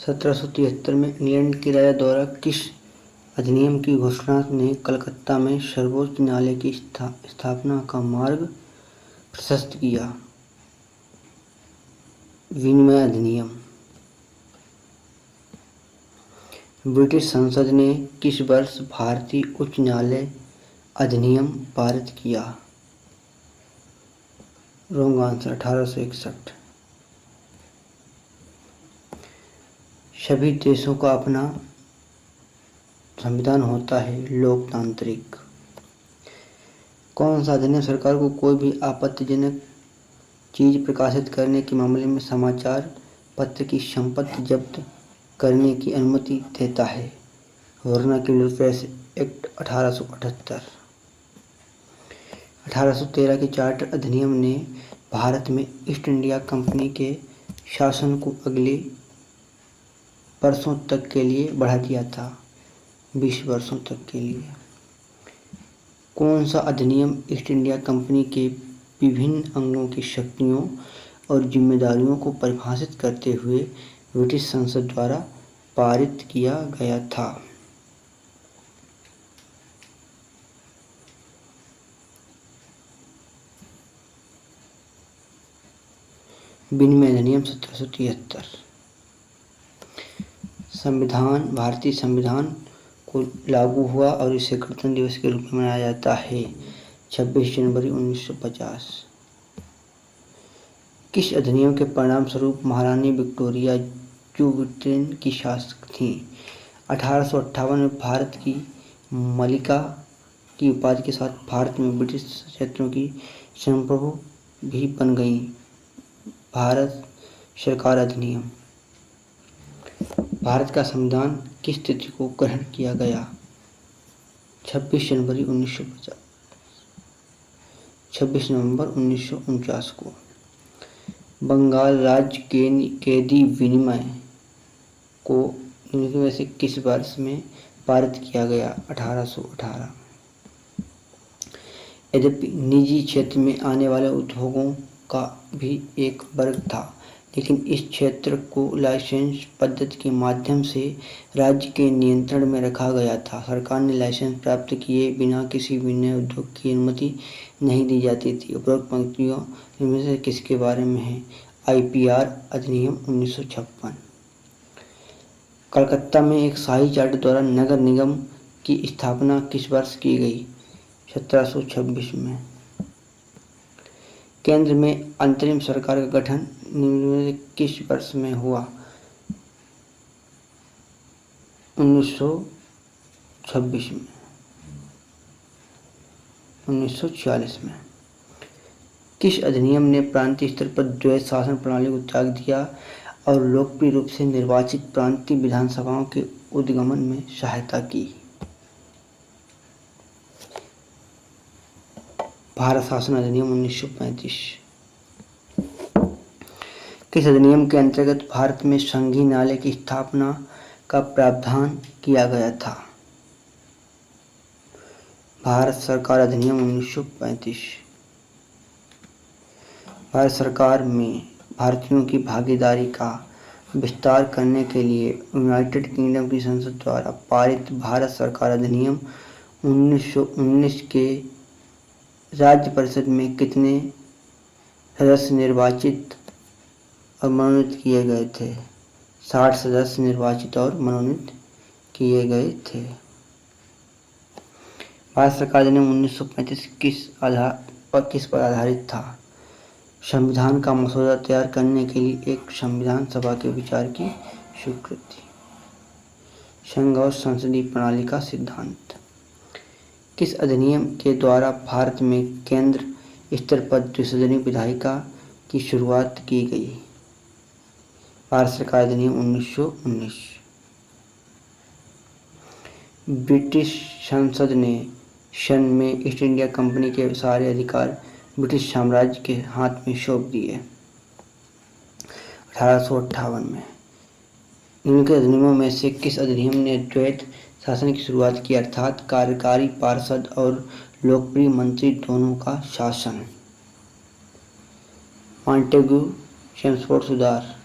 1773 में इंग्लैंड के राजा द्वारा किस अधिनियम की घोषणा ने कलकत्ता में सर्वोच्च न्यायालय की स्थापना का मार्ग प्रशस्त किया? विनिमय अधिनियम। ब्रिटिश संसद ने किस वर्ष भारतीय उच्च न्यायालय अधिनियम पारित किया? Wrong answer 1861। सभी देशों का अपना संविधान होता है लोकतांत्रिक। कौन सा अधिनियम सरकार को कोई भी आपत्तिजनक चीज प्रकाशित करने के मामले में समाचार पत्र की संपत्ति जब्त करने की अनुमति देता है? Vernacular press act 1878। 1813 के चार्टर अधिनियम ने भारत में ईस्ट इंडिया कंपनी के शासन को अगले वर्षों तक के लिए बढ़ा दिया था, 20 वर्षों तक के लिए। कौन सा अधिनियम ईस्ट इंडिया कंपनी के विभिन्न अंगों की शक्तियों और जिम्मेदारियों को परिभाषित करते हुए ब्रिटिश संसद द्वारा पारित किया गया था? विनिमय अधिनियम 1773। संविधान भारतीय संविधान को लागू हुआ और इसे गणतंत्र दिवस के रूप में मनाया जाता है 26 जनवरी 1950। किस अधिनियम के परिणाम स्वरूप महारानी विक्टोरिया जो ब्रिटेन की शासक थीं 1858 में भारत की मलिका की उपाधि के साथ भारत में ब्रिटिश क्षेत्रों की संप्रभु भी बन गईं? भारत सरकार अधिनियम। भारत का संविधान किस तिथि को ग्रहण किया गया? 26 जनवरी 1950, 26 नवंबर 1949 को। बंगाल राज्य के कैदी विनिमय को निम्नलिखित में से किस वर्ष में पारित किया गया? 1818। यद्यपि निजी क्षेत्र में आने वाले उद्योगों का भी एक वर्ग था, लेकिन इस क्षेत्र को लाइसेंस पद्धति के माध्यम से राज्य के नियंत्रण में रखा गया था। सरकार ने लाइसेंस प्राप्त किए बिना किसी भी नए उद्योग की अनुमति नहीं दी जाती थी। उपरोक्त पंक्तियों इनमें से किसके बारे में है? IPR अधिनियम 1956। कलकत्ता में एक शाही चार्टर द्वारा नगर निगम की स्थापना किस वर्ष की गई? 1726 में। केंद्र में अंतरिम सरकार का गठन निम्न में किस वर्ष में हुआ? 1926 में, 1946 में। किस अधिनियम ने प्रांतीय स्तर पर द्वैध शासन प्रणाली को त्याग दिया और लोकप्रिय रूप से निर्वाचित प्रांतीय विधानसभाओं के उद्गमन में सहायता की? भारत शासन अधिनियम 1935। किस अधिनियम के अंतर्गत भारत में संघीय न्यायालय की स्थापना का प्रावधान किया गया था? भारत सरकार अधिनियम 1935। भारत सरकार में भारतीयों की भागीदारी का विस्तार करने के लिए यूनाइटेड किंगडम की संसद द्वारा पारित भारत सरकार अधिनियम 1919 के राज्य परिषद में कितने सदस्य निर्वाचित और मनोनीत किए गए थे? 60 सदस्य निर्वाचित और मनोनीत किए गए थे। भारत सरकार अधिनियम 1935 किस पर आधारित था? संविधान का मसौदा तैयार करने के लिए एक संविधान सभा के विचार की स्वीकृति। संघ और संसदीय प्रणाली का सिद्धांत। किस अधिनियम के द्वारा भारत में केंद्र स्तर पर द्विसदनीय विधायिका की शुरुआत की गई? भारत सरकार अधिनियम 1919। ब्रिटिश संसद ने सन में ईस्ट इंडिया कंपनी के सारे अधिकार ब्रिटिश साम्राज्य के हाथ में सौंप दिए 1858 में। निम्नलिखित अधिनियमों में से किस अधिनियम ने द्वैध शासन की शुरुआत की, अर्थात कार्यकारी पार्षद और लोकप्रिय मंत्री दोनों का शासन? मॉन्टेग्यू चेम्सफोर्ड सुधार।